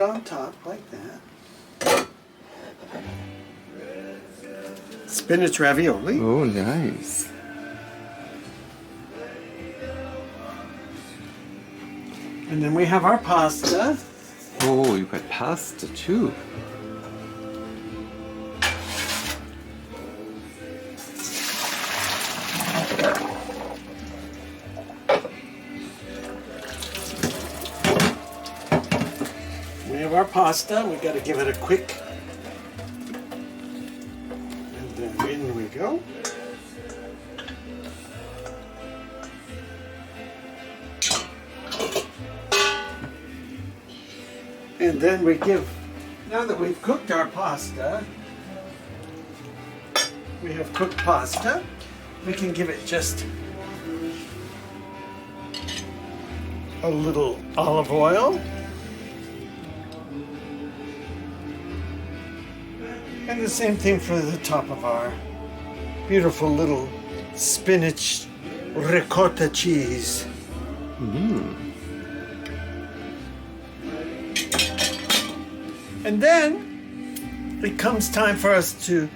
on top like that. Spinach ravioli. Oh, nice. And then we have our pasta. Oh, you got pasta too. We have our pasta. We got to give it a quick. And then in we go. And then we give, now that we've cooked our pasta, we have cooked pasta, we can give it just a little olive oil. And the same thing for the top of our beautiful little spinach ricotta cheese. And then it comes time for us to